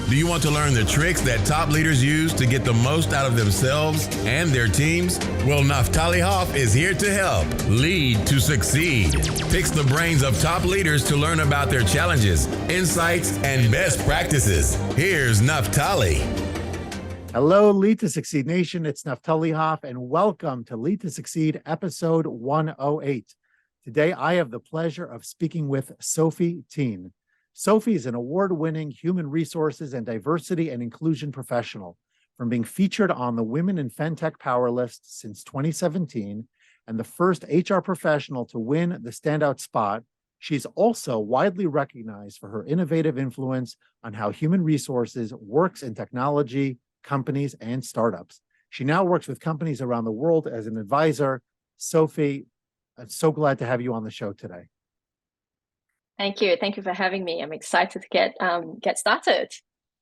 Do you want to learn the tricks that top leaders use to get the most out of themselves and their teams? Well, Naftali Hoff is here to help. Lead to succeed. Picks the brains of top leaders to learn about their challenges, insights, and best practices. Here's Naftali. Hello, Lead to Succeed Nation. It's Naftali Hoff, and welcome to Lead to Succeed, episode 108. Today, I have the pleasure of speaking with Sophie Theen. Sophie is an award-winning human resources and diversity and inclusion professional. From being featured on the Women in FinTech Power List since 2017 and the first HR professional to win the Standout spot, she's also widely recognized for her innovative influence on how human resources works in technology, companies, and startups. She now works with companies around the world as an advisor. Sophie, I'm so glad to have you on the show today. Thank you. Thank you for having me. I'm excited to get started.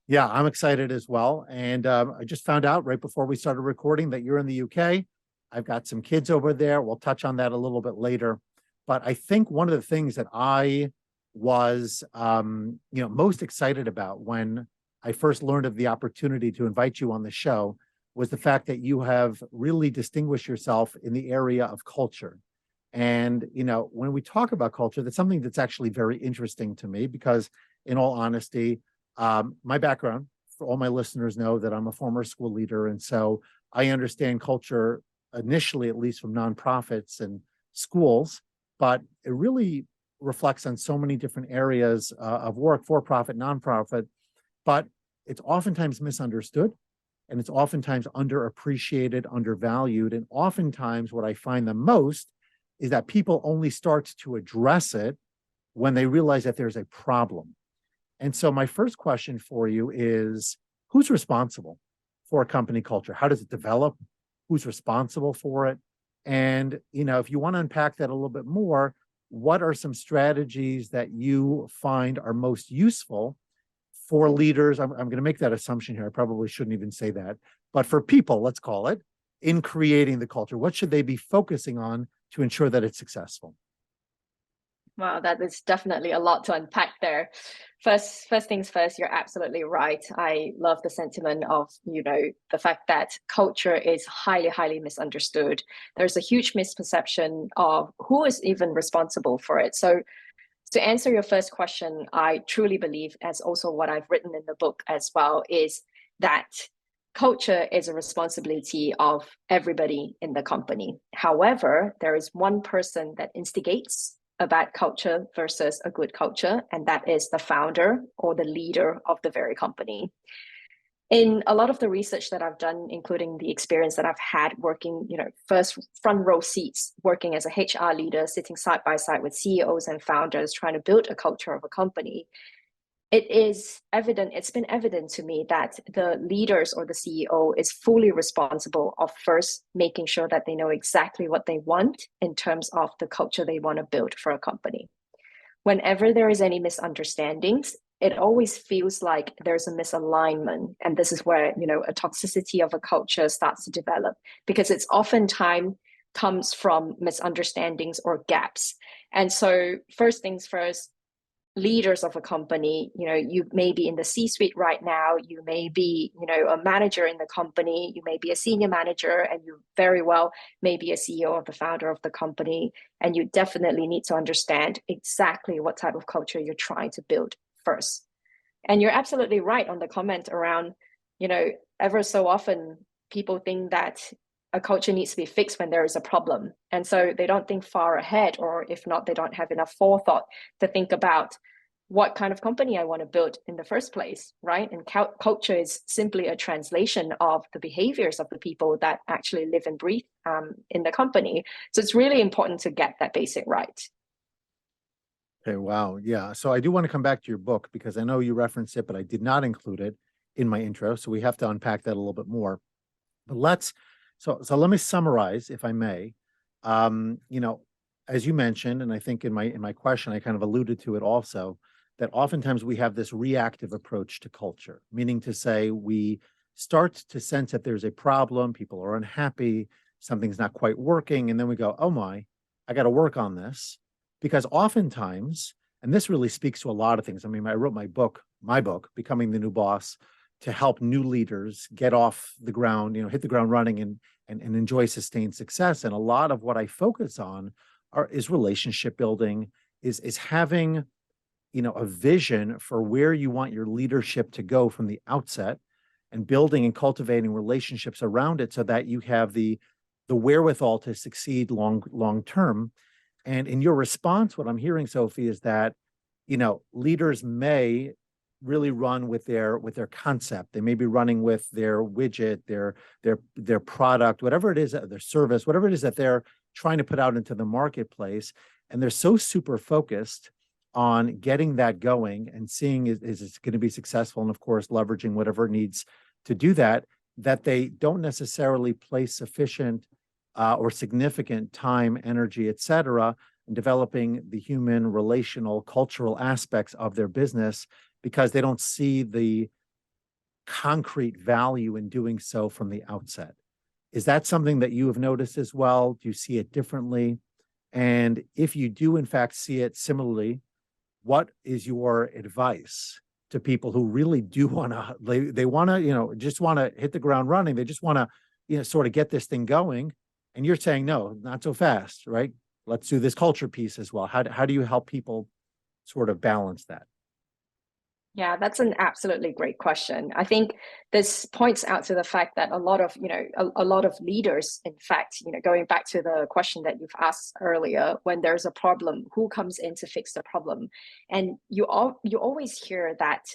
Yeah, I'm excited as well. And I just found out right before we started recording that you're in the UK. I've got some kids over there. We'll touch on that a little bit later. But I think one of the things that I was most excited about when I first learned of the opportunity to invite you on the show was the fact that you have really distinguished yourself in the area of culture. And, when we talk about culture, that's something that's actually very interesting to me because, in all honesty, my background, for all my listeners know that I'm a former school leader. And so I understand culture initially, at least from nonprofits and schools, but it really reflects on so many different areas of work, for-profit, nonprofit. But it's oftentimes misunderstood, and it's oftentimes underappreciated, undervalued. And oftentimes what I find the most is that people only start to address it when they realize that there's a problem. And so my first question for you is, who's responsible for a company culture? How does it develop? Who's responsible for it? And, if you want to unpack that a little bit more, what are some strategies that you find are most useful for leaders? I'm going to make that assumption here. I probably shouldn't even say that. But for people, let's call it, in creating the culture, what should they be focusing on to ensure that it's successful? Wow, that is definitely a lot to unpack there. First things first, you're absolutely right. I love the sentiment of, the fact that culture is highly, highly misunderstood. There's a huge misperception of who is even responsible for it. So to answer your first question, I truly believe, as also what I've written in the book as well, is that culture is a responsibility of everybody in the company. However, there is one person that instigates a bad culture versus a good culture, and that is the founder or the leader of the very company. In a lot of the research that I've done, including the experience that I've had working, first front row seats, working as a HR leader, sitting side by side with CEOs and founders, trying to build a culture of a company, it's been evident to me that the leaders or the CEO is fully responsible of first making sure that they know exactly what they want in terms of the culture they want to build for a company. Whenever there is any misunderstandings, it always feels like there's a misalignment. And this is where, a toxicity of a culture starts to develop, because it's oftentimes comes from misunderstandings or gaps. And so first things first, leaders of a company, you may be in the C-suite right now, you may be, a manager in the company, you may be a senior manager, and you very well may be a CEO or the founder of the company. And you definitely need to understand exactly what type of culture you're trying to build first. And you're absolutely right on the comment around, ever so often people think that a culture needs to be fixed when there is a problem. And so they don't think far ahead, or if not, they don't have enough forethought to think about what kind of company I want to build in the first place, right? And culture is simply a translation of the behaviors of the people that actually live and breathe in the company. So it's really important to get that basic right. Okay, wow. Yeah. So I do want to come back to your book because I know you referenced it, but I did not include it in my intro. So we have to unpack that a little bit more. But So let me summarize, if I may. As you mentioned, and I think in my question, I kind of alluded to it also, that oftentimes we have this reactive approach to culture, meaning to say we start to sense that there's a problem, people are unhappy, something's not quite working, and then we go, oh my, I got to work on this. Because oftentimes, And this really speaks to a lot of things. I mean, I wrote my book, Becoming the New Boss, to help new leaders get off the ground, hit the ground running and enjoy sustained success. And a lot of what I focus on is relationship building, is having, a vision for where you want your leadership to go from the outset, and building and cultivating relationships around it so that you have the wherewithal to succeed long term. And in your response, what I'm hearing, Sophie, is that, leaders may really run with their concept. They may be running with their widget, their product, whatever it is, their service, whatever it is that they're trying to put out into the marketplace. And they're so super focused on getting that going and seeing is it going to be successful, and of course leveraging whatever it needs to do that, that they don't necessarily place sufficient or significant time, energy, et cetera, in developing the human, relational, cultural aspects of their business, because they don't see the concrete value in doing so from the outset. Is that something that you have noticed as well? Do you see it differently? And if you do, in fact, see it similarly, what is your advice to people who really do want to, they want to, just want to hit the ground running. They just want to, sort of get this thing going. And you're saying, no, not so fast, right? Let's do this culture piece as well. How do you help people sort of balance that? Yeah, that's an absolutely great question. I think this points out to the fact that a lot of, a lot of leaders, in fact, going back to the question that you've asked earlier, when there's a problem, who comes in to fix the problem? And you always hear that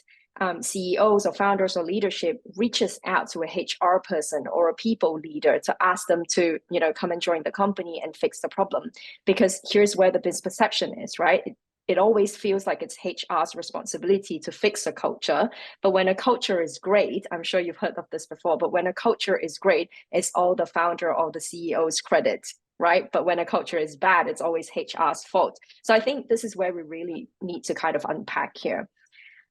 CEOs or founders or leadership reaches out to a HR person or a people leader to ask them to, come and join the company and fix the problem. Because here's where the misperception is, right? It always feels like it's HR's responsibility to fix a culture. But when a culture is great, I'm sure you've heard of this before, but when a culture is great, it's all the founder or the CEO's credit, right? But when a culture is bad, it's always HR's fault. So I think this is where we really need to kind of unpack here.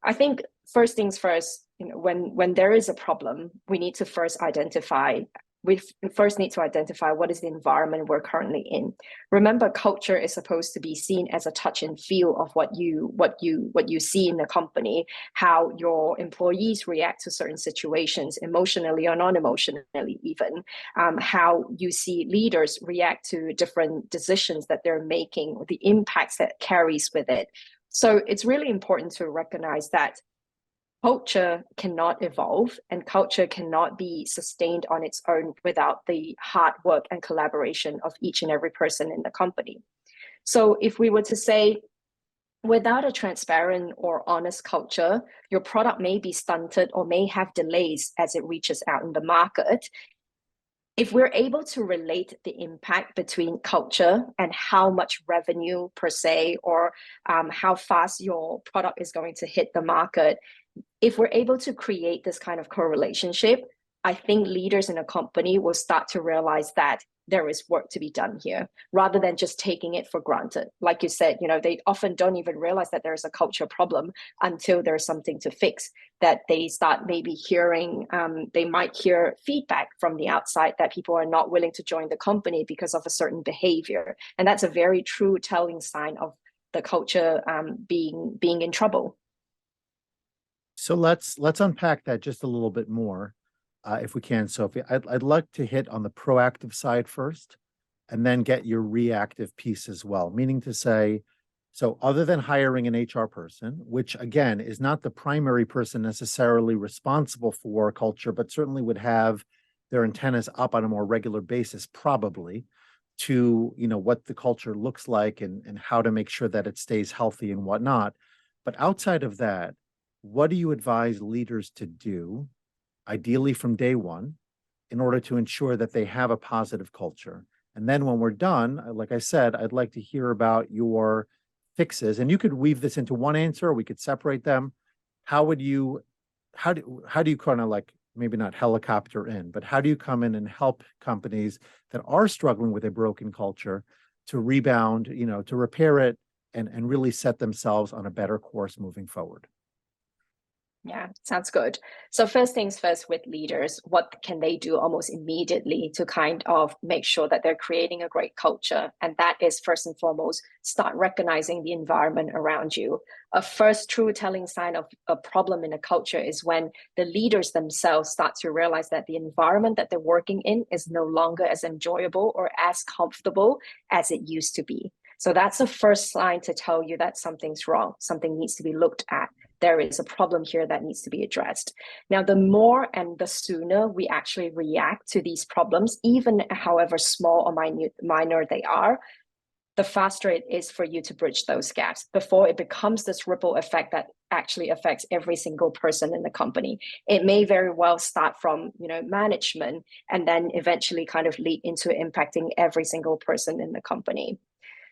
I think first things first, when there is a problem, we need to first identify what is the environment we're currently in. Remember, culture is supposed to be seen as a touch and feel of what you see in the company, how your employees react to certain situations, emotionally or non-emotionally even, how you see leaders react to different decisions that they're making, the impacts that carries with it. So it's really important to recognize that culture cannot evolve and culture cannot be sustained on its own without the hard work and collaboration of each and every person in the company. So if we were to say, without a transparent or honest culture, your product may be stunted or may have delays as it reaches out in the market. If we're able to relate the impact between culture and how much revenue per se, or how fast your product is going to hit the market, if we're able to create this kind of correlationship, I think leaders in a company will start to realize that there is work to be done here, rather than just taking it for granted. Like you said, they often don't even realize that there's a culture problem until there's something to fix, that they start maybe hearing, they might hear feedback from the outside that people are not willing to join the company because of a certain behavior. And that's a very true telling sign of the culture being in trouble. So let's unpack that just a little bit more, if we can, Sophie. I'd like to hit on the proactive side first, and then get your reactive piece as well. Meaning to say, so other than hiring an HR person, which again is not the primary person necessarily responsible for culture, but certainly would have their antennas up on a more regular basis, probably, to what the culture looks like and how to make sure that it stays healthy and whatnot. But outside of that, what do you advise leaders to do, ideally from day one, in order to ensure that they have a positive culture? And then when we're done, like I said, I'd like to hear about your fixes. And you could weave this into one answer, or we could separate them. How do you kind of, like, maybe not helicopter in, but how do you come in and help companies that are struggling with a broken culture to rebound, to repair it and really set themselves on a better course moving forward? Yeah, sounds good. So first things first with leaders, what can they do almost immediately to kind of make sure that they're creating a great culture? And that is first and foremost, start recognizing the environment around you. A first true telling sign of a problem in a culture is when the leaders themselves start to realize that the environment that they're working in is no longer as enjoyable or as comfortable as it used to be. So that's the first sign to tell you that something's wrong, something needs to be looked at. There is a problem here that needs to be addressed. Now, the more and the sooner we actually react to these problems, even however small or minor they are, the faster it is for you to bridge those gaps before it becomes this ripple effect that actually affects every single person in the company. It may very well start from, management and then eventually kind of lead into impacting every single person in the company.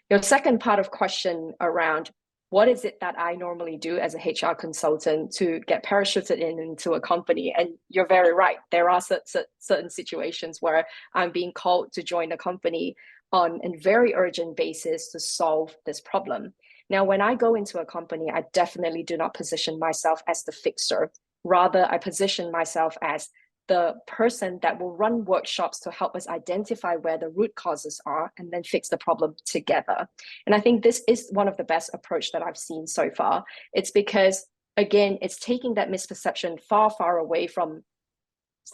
Your second part of question around what is it that I normally do as a HR consultant to get parachuted into a company? And you're very right. There are certain situations where I'm being called to join a company on a very urgent basis to solve this problem. Now, when I go into a company, I definitely do not position myself as the fixer. Rather, I position myself as the person that will run workshops to help us identify where the root causes are and then fix the problem together. And I think this is one of the best approach that I've seen so far. It's because, again, it's taking that misperception far, far away from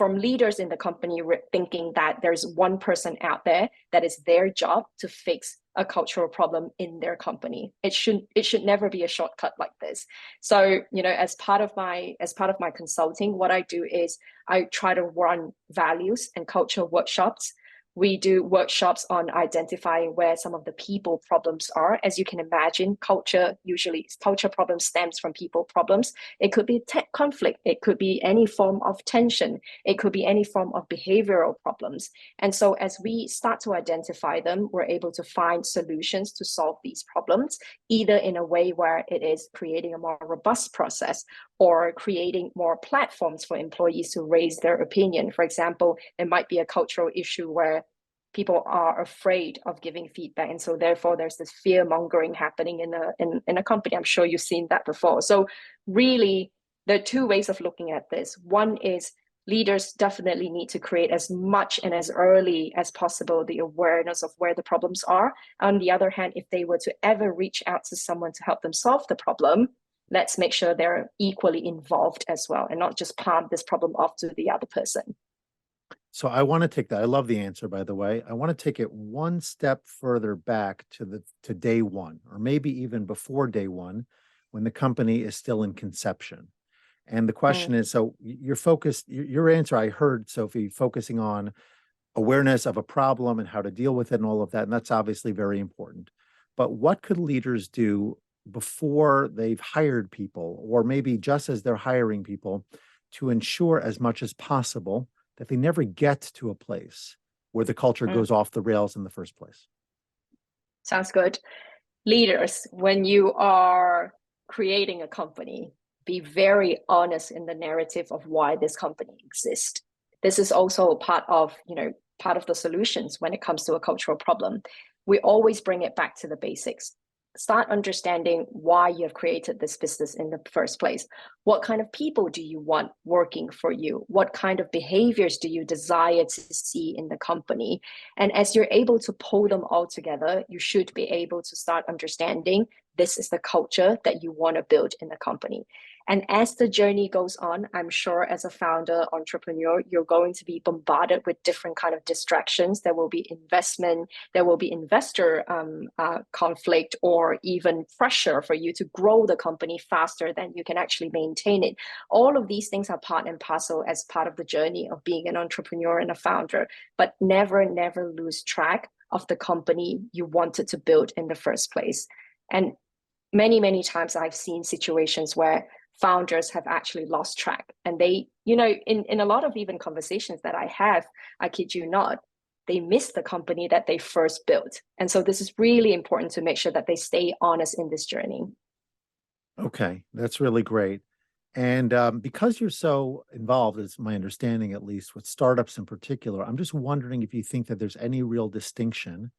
leaders in the company thinking that there's one person out there that is their job to fix a cultural problem in their company. It should never be a shortcut like this. So, as part of my consulting, what I do is I try to run values and culture workshops. We do workshops on identifying where some of the people problems are. As you can imagine, culture problems stems from people problems. It could be tech conflict. It could be any form of tension. It could be any form of behavioral problems. And so as we start to identify them, we're able to find solutions to solve these problems, either in a way where it is creating a more robust process or creating more platforms for employees to raise their opinion. For example, it might be a cultural issue where people are afraid of giving feedback. And so therefore there's this fear mongering happening in a company. I'm sure you've seen that before. So really, there are two ways of looking at this. One is leaders definitely need to create as much and as early as possible the awareness of where the problems are. On the other hand, if they were to ever reach out to someone to help them solve the problem, let's make sure they're equally involved as well and not just palm this problem off to the other person. So I want to take that. I love the answer, by the way. I want to take it one step further back to day one, or maybe even before day one, when the company is still in conception. And the question is, so you're focused, your answer, I heard, Sophie, focusing on awareness of a problem and how to deal with it and all of that. And that's obviously very important. But what could leaders do before they've hired people, or maybe just as they're hiring people, to ensure as much as possible that they never get to a place where the culture goes off the rails in the first place? Sounds good. Leaders, when you are creating a company, be very honest in the narrative of why this company exists. This is also part of the solutions when it comes to a cultural problem. We always bring it back to the basics. Start understanding why you have created this business in the first place. What kind of people do you want working for you? What kind of behaviors do you desire to see in the company? And as you're able to pull them all together, you should be able to start understanding this is the culture that you want to build in the company. And as the journey goes on, I'm sure as a founder, entrepreneur, you're going to be bombarded with different kind of distractions. There will be investment, there will be investor conflict, or even pressure for you to grow the company faster than you can actually maintain it. All of these things are part and parcel as part of the journey of being an entrepreneur and a founder, but never lose track of the company you wanted to build in the first place. And many times I've seen situations where founders have actually lost track, and they, in a lot of even conversations that I have, I kid you not, they miss the company that they first built. And so this is really important to make sure that they stay honest in this journey. Okay, that's really great. And because you're so involved, is my understanding at least, with startups in particular, I'm just wondering if you think that there's any real distinction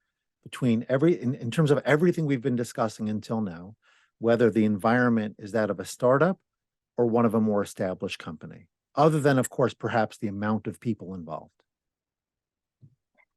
between in terms of everything we've been discussing until now, whether the environment is that of a startup or one of a more established company, other than, of course, perhaps the amount of people involved?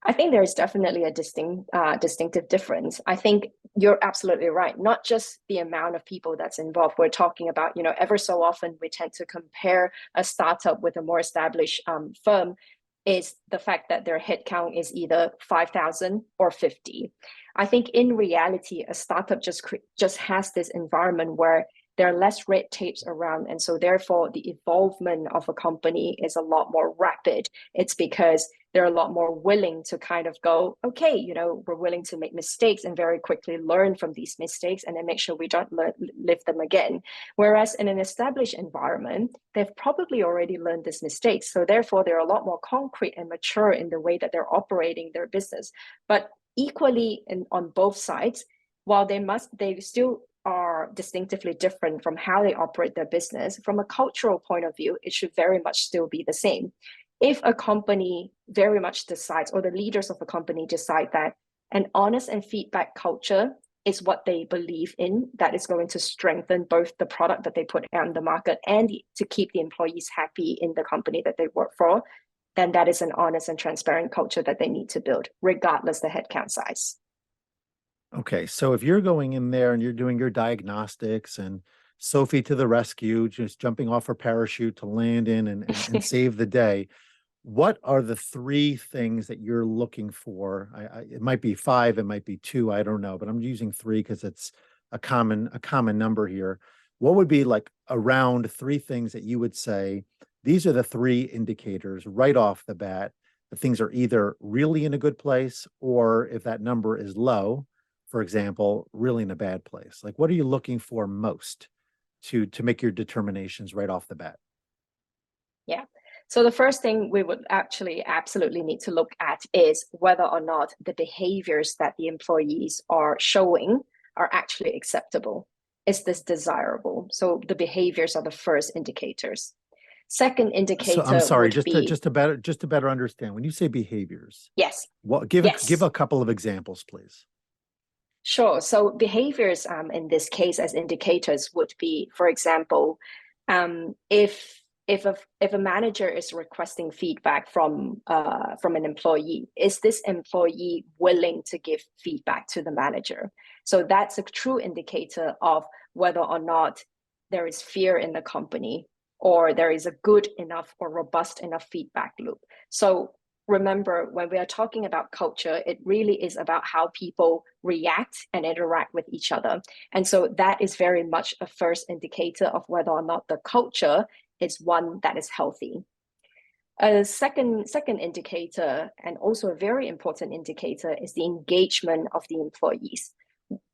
I think there's definitely a distinctive difference. I think you're absolutely right. Not just the amount of people that's involved. We're talking about, ever so often we tend to compare a startup with a more established firm, is the fact that their headcount is either 5,000 or 50. I think in reality, a startup just has this environment where there are less red tapes around. And so therefore the evolvement of a company is a lot more rapid. It's because they're a lot more willing to kind of go, okay, we're willing to make mistakes and very quickly learn from these mistakes and then make sure we don't live them again. Whereas in an established environment, they've probably already learned these mistakes. So therefore they're a lot more concrete and mature in the way that they're operating their business. But equally on both sides, while they still are distinctively different from how they operate their business, from a cultural point of view, it should very much still be the same. If a company very much decides, or the leaders of a company decide that an honest and feedback culture is what they believe in, that is going to strengthen both the product that they put out in the market and to keep the employees happy in the company that they work for, then that is an honest and transparent culture that they need to build, regardless the headcount size. Okay, so if you're going in there and you're doing your diagnostics and Sophie to the rescue, just jumping off her parachute to land in and save the day, what are the three things that you're looking for? It might be five, it might be two, I don't know, but I'm using three because it's a common number here. What would be like around three things that you would say, these are the three indicators right off the bat that things are either really in a good place, or if that number is low, for example, really in a bad place? Like, what are you looking for most to make your determinations right off the bat? Yeah. So the first thing we would actually absolutely need to look at is whether or not the behaviors that the employees are showing are actually acceptable. Is this desirable? So the behaviors are the first indicators. Second indicator. So I'm sorry, would be, just to better understand, when you say behaviors, yes. give a couple of examples, please. Sure. So behaviors in this case as indicators would be, for example, if a manager is requesting feedback from an employee, is this employee willing to give feedback to the manager? So that's a true indicator of whether or not there is fear in the company, or there is a good enough or robust enough feedback loop. So remember, when we are talking about culture, it really is about how people react and interact with each other. And so that is very much a first indicator of whether or not the culture is one that is healthy. A second indicator, and also a very important indicator, is the engagement of the employees.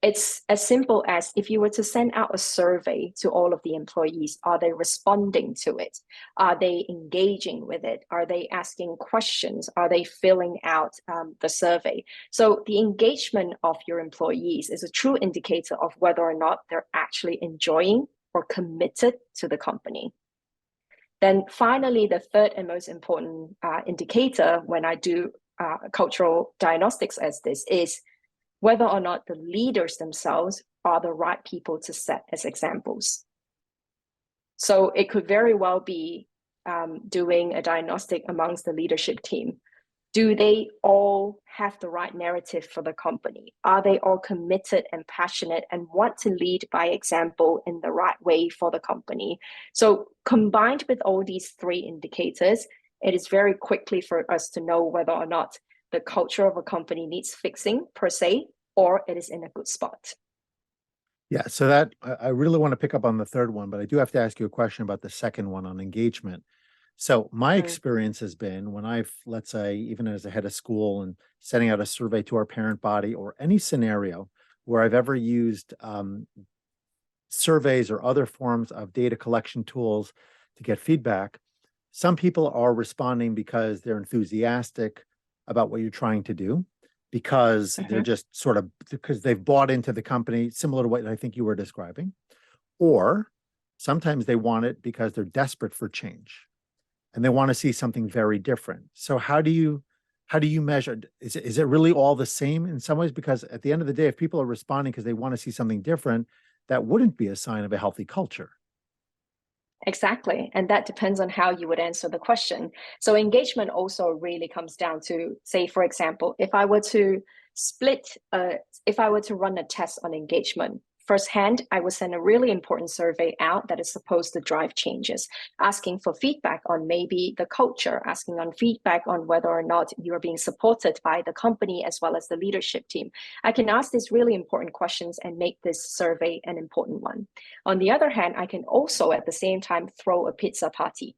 It's as simple as, if you were to send out a survey to all of the employees, are they responding to it? Are they engaging with it? Are they asking questions? Are they filling out the survey? So the engagement of your employees is a true indicator of whether or not they're actually enjoying or committed to the company. Then finally, the third and most important indicator when I do cultural diagnostics as this is whether or not the leaders themselves are the right people to set as examples. So it could very well be doing a diagnostic amongst the leadership team. Do they all have the right narrative for the company? Are they all committed and passionate and want to lead by example in the right way for the company? So combined with all these three indicators, it is very quickly for us to know whether or not the culture of a company needs fixing per se, or it is in a good spot. Yeah, so that I really want to pick up on the third one, but I do have to ask you a question about the second one on engagement. So my experience has been when I've, let's say, even as a head of school and sending out a survey to our parent body, or any scenario where I've ever used surveys or other forms of data collection tools to get feedback, some people are responding because they're enthusiastic about what you're trying to do, because they're just sort of, because they've bought into the company, similar to what I think you were describing, or sometimes they want it because they're desperate for change and they want to see something very different. So how do you measure? Is it really all the same in some ways? Because at the end of the day, if people are responding because they want to see something different, that wouldn't be a sign of a healthy culture. Exactly. And that depends on how you would answer the question. So engagement also really comes down to, say, for example, if I were to if I were to run a test on engagement, firsthand, I would send a really important survey out that is supposed to drive changes, asking for feedback on maybe the culture, asking on feedback on whether or not you are being supported by the company as well as the leadership team. I can ask these really important questions and make this survey an important one. On the other hand, I can also at the same time throw a pizza party.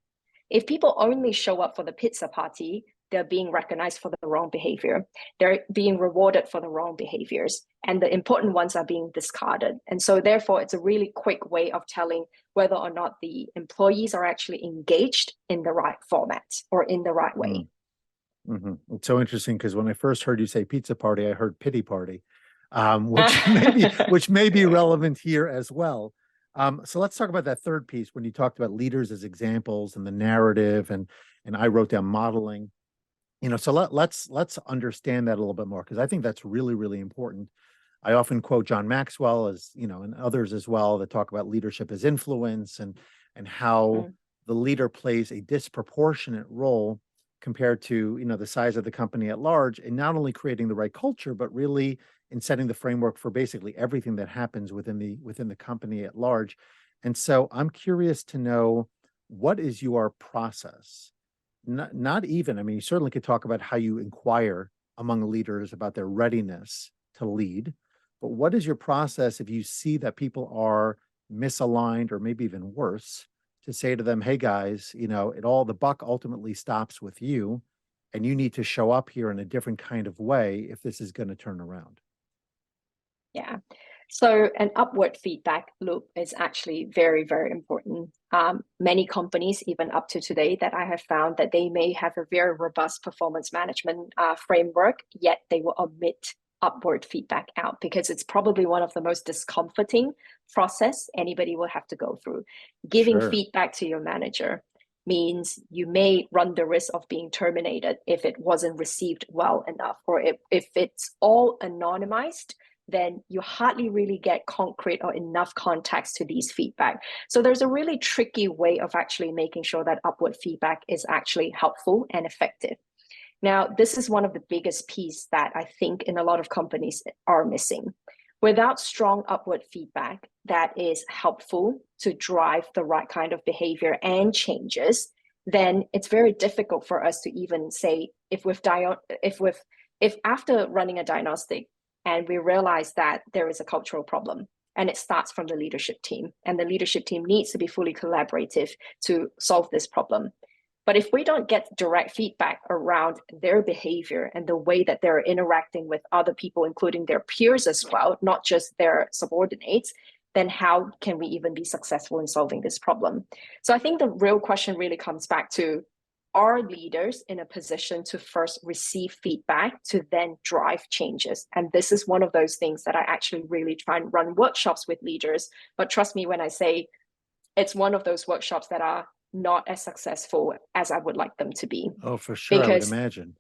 If people only show up for the pizza party, they're being recognized for the wrong behavior. They're being rewarded for the wrong behaviors, and the important ones are being discarded. And so therefore, it's a really quick way of telling whether or not the employees are actually engaged in the right format or in the right way. Mm-hmm. It's so interesting because when I first heard you say pizza party, I heard pity party, which may be relevant here as well. So let's talk about that third piece when you talked about leaders as examples and the narrative, and I wrote down modeling. So let's understand that a little bit more, because I think that's really, really important. I often quote John Maxwell and others as well that talk about leadership as influence, and how the leader plays a disproportionate role compared to, the size of the company at large, and not only creating the right culture, but really in setting the framework for basically everything that happens within the company at large. And so I'm curious to know, what is your process? Not even, I mean, you certainly could talk about how you inquire among leaders about their readiness to lead, but what is your process if you see that people are misaligned, or maybe even worse, to say to them, hey guys, the buck ultimately stops with you, and you need to show up here in a different kind of way if this is going to turn around? Yeah. So an upward feedback loop is actually very, very important. Many companies, even up to today, that I have found that they may have a very robust performance management framework, yet they will omit upward feedback out, because it's probably one of the most discomforting process anybody will have to go through. Giving feedback to your manager means you may run the risk of being terminated if it wasn't received well enough, or if it's all anonymized, then you hardly really get concrete or enough context to these feedback. So there's a really tricky way of actually making sure that upward feedback is actually helpful and effective. Now, this is one of the biggest pieces that I think in a lot of companies are missing. Without strong upward feedback that is helpful to drive the right kind of behavior and changes, then it's very difficult for us to even say, if after running a diagnostic, and we realize that there is a cultural problem, and it starts from the leadership team, and the leadership team needs to be fully collaborative to solve this problem. But if we don't get direct feedback around their behavior and the way that they're interacting with other people, including their peers as well, not just their subordinates, then how can we even be successful in solving this problem? So I think the real question really comes back to, are leaders in a position to first receive feedback to then drive changes? And this is one of those things that I actually really try and run workshops with leaders. But trust me when I say it's one of those workshops that are not as successful as I would like them to be. Oh, for sure, I would imagine.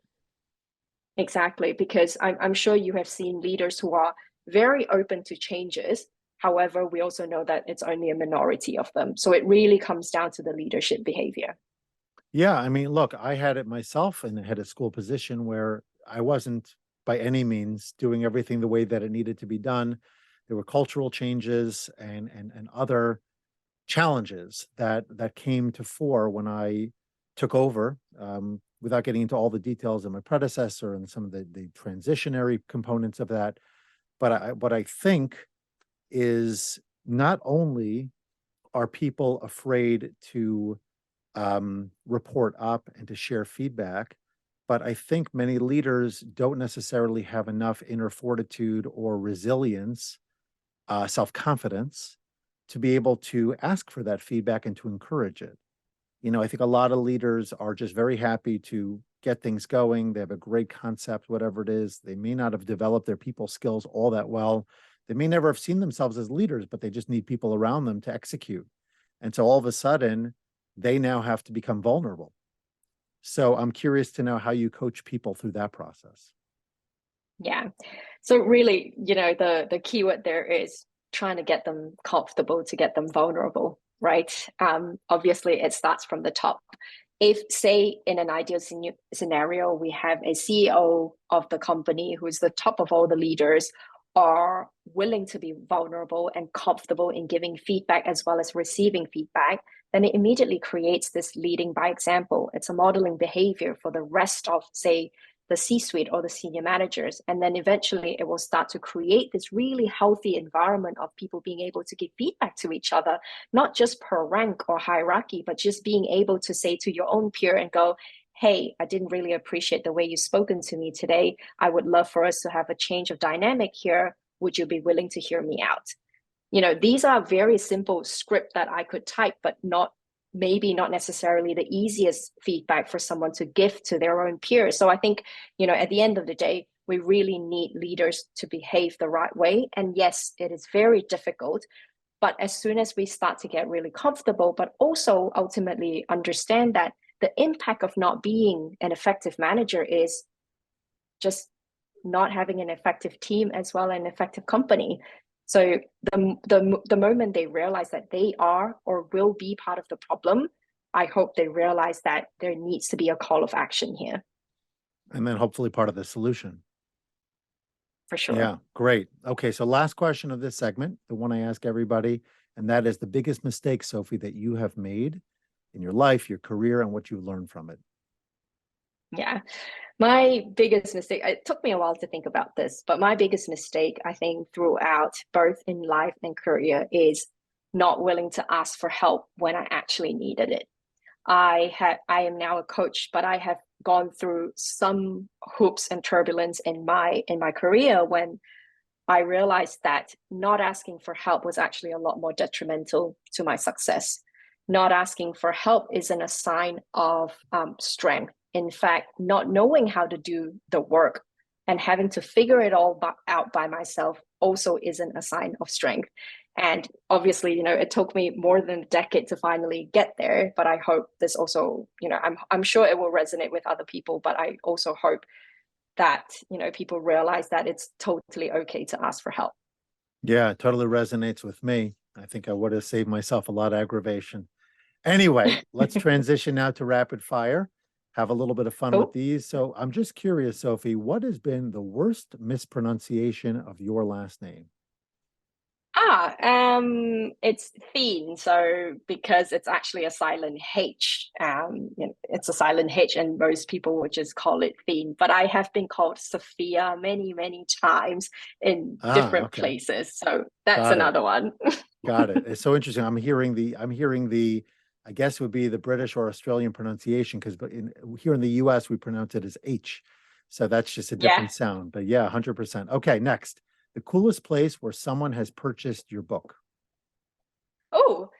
Exactly, because I'm sure you have seen leaders who are very open to changes. However, we also know that it's only a minority of them. So it really comes down to the leadership behavior. Yeah, I mean, look, I had it myself in a head of school position where I wasn't by any means doing everything the way that it needed to be done. There were cultural changes and other challenges that came to fore when I took over, without getting into all the details of my predecessor and some of the transitionary components of that. But what I think is, not only are people afraid to report up and to share feedback, but I think many leaders don't necessarily have enough inner fortitude or resilience, self-confidence, to be able to ask for that feedback and to encourage it. I think a lot of leaders are just very happy to get things going. They have a great concept, whatever it is. They may not have developed their people skills all that well. They may never have seen themselves as leaders, but they just need people around them to execute. And so all of a sudden, they now have to become vulnerable. So I'm curious to know how you coach people through that process. Yeah. So really, the keyword there is trying to get them comfortable, to get them vulnerable. right? Obviously, it starts from the top. If, say, in an ideal scenario, we have a CEO of the company who's the top of all the leaders, are willing to be vulnerable and comfortable in giving feedback as well as receiving feedback, then it immediately creates this leading by example. It's a modeling behavior for the rest of, say, the C-suite or the senior managers. And then eventually it will start to create this really healthy environment of people being able to give feedback to each other, not just per rank or hierarchy, but just being able to say to your own peer and go, hey, I didn't really appreciate the way you've spoken to me today. I would love for us to have a change of dynamic here. Would you be willing to hear me out? You know, these are very simple script that I could type, but maybe not necessarily the easiest feedback for someone to give to their own peers. So I think, you know, at the end of the day, we really need leaders to behave the right way. And yes, it is very difficult, but as soon as we start to get really comfortable, but also ultimately understand that the impact of not being an effective manager is just not having an effective team as well, an effective company. So the moment they realize that they are or will be part of the problem, I hope they realize that there needs to be a call of action here. And then hopefully part of the solution. For sure. Yeah, great. Okay, so last question of this segment, the one I ask everybody, and that is the biggest mistake, Sophie, that you have made in your life, your career, and what you've learned from it. Yeah. My biggest mistake, it took me a while to think about this, but my biggest mistake, I think, throughout both in life and career is not willing to ask for help when I actually needed it. I am now a coach, but I have gone through some hoops and turbulence in my career when I realized that not asking for help was actually a lot more detrimental to my success. Not asking for help isn't a sign of strength. In fact, not knowing how to do the work and having to figure it all out by myself also isn't a sign of strength. And obviously, you know, it took me more than a decade to finally get there, but I hope this also, you know, I'm sure it will resonate with other people, but I also hope that, you know, people realize that it's totally okay to ask for help. Yeah, it totally resonates with me. I think I would have saved myself a lot of aggravation. Anyway, let's transition now to rapid fire. Have a little bit of fun with these. So I'm just curious, Sophie, what has been the worst mispronunciation of your last name? It's Theen. So because it's actually a silent H, you know, it's a silent H, and most people would just call it Theen. But I have been called Sophia many, many times in different places. So that's another one. Got it. It's so interesting. I'm hearing the, I guess it would be the British or Australian pronunciation, because here in the US, we pronounce it as H. So that's just a different sound. But yeah, 100%. Okay, next. The coolest place where someone has purchased your book. Oh,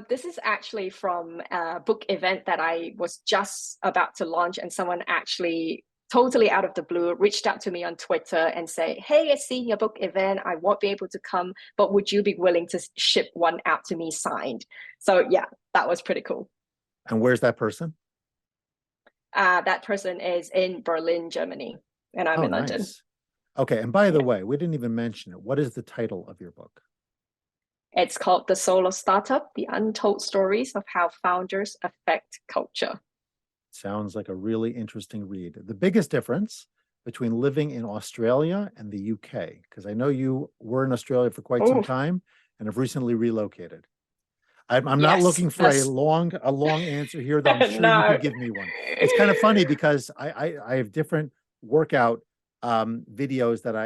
this is actually from a book event that I was just about to launch, and someone actually totally out of the blue reached out to me on Twitter and say, hey, I've seen your book event. I won't be able to come, but would you be willing to ship one out to me signed? So yeah, that was pretty cool. And where's that person? That person is in Berlin, Germany, and I'm in London. Okay, and by the way, we didn't even mention it. What is the title of your book? It's called The Solo Startup, The Untold Stories of How Founders Affect Culture. Sounds like a really interesting read. The biggest difference between living in Australia and the UK, because I know you were in Australia for quite some time and have recently relocated. I'm not looking for a long answer here, though I'm sure you could give me one. It's kind of funny because I have different workout videos that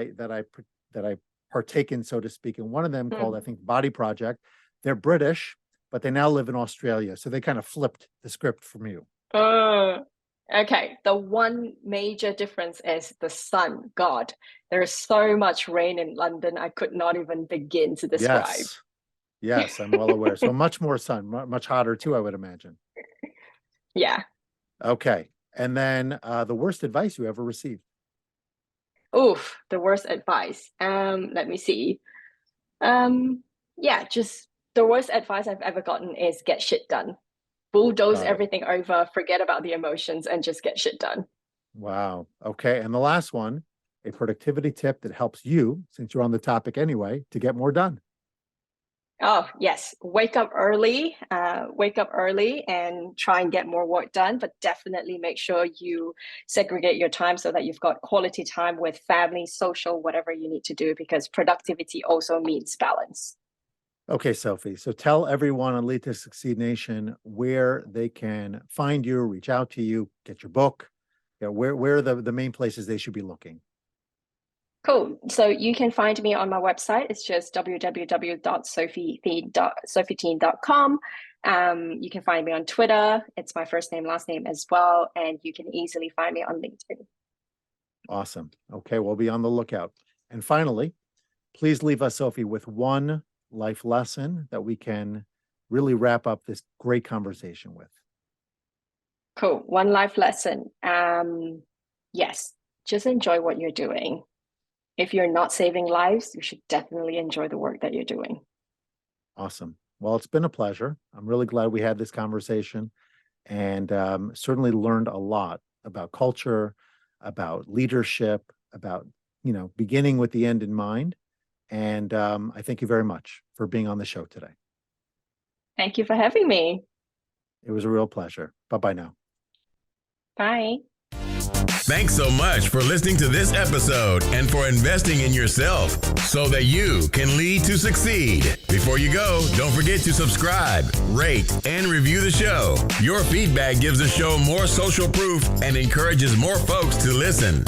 I partake in, so to speak, and one of them called, I think, Body Project. They're British, but they now live in Australia, so they kind of flipped the script from you. Okay, the one major difference is the sun god. There is so much rain in London, I could not even begin to describe. Yes, I'm well aware. So much more sun, much hotter too, I would imagine. Yeah. Okay, and then the worst advice you ever received. Oof, the worst advice. Let me see. Yeah, just the worst advice I've ever gotten is get shit done. Bulldoze everything over, forget about the emotions, and just get shit done. Wow. Okay, and the last one, a productivity tip that helps you, since you're on the topic anyway, to get more done. Oh, yes. Wake up early and try and get more work done, but definitely make sure you segregate your time so that you've got quality time with family, social, whatever you need to do, because productivity also means balance. Okay, Sophie. So tell everyone on Lead to Succeed Nation where they can find you, reach out to you, get your book. Yeah, where are the main places they should be looking? Cool. So you can find me on my website. It's just www.sophieteen.com. You can find me on Twitter. It's my first name, last name as well. And you can easily find me on LinkedIn. Awesome. Okay, we'll be on the lookout. And finally, please leave us, Sophie, with one life lesson that we can really wrap up this great conversation with. Cool. One life lesson. Yes, just enjoy what you're doing. If you're not saving lives, you should definitely enjoy the work that you're doing. Awesome. Well, it's been a pleasure. I'm really glad we had this conversation, and certainly learned a lot about culture, about leadership, about, beginning with the end in mind. And I thank you very much for being on the show today. Thank you for having me. It was a real pleasure. Bye-bye now. Bye. Thanks so much for listening to this episode and for investing in yourself so that you can lead to succeed. Before you go, don't forget to subscribe, rate, and review the show. Your feedback gives the show more social proof and encourages more folks to listen.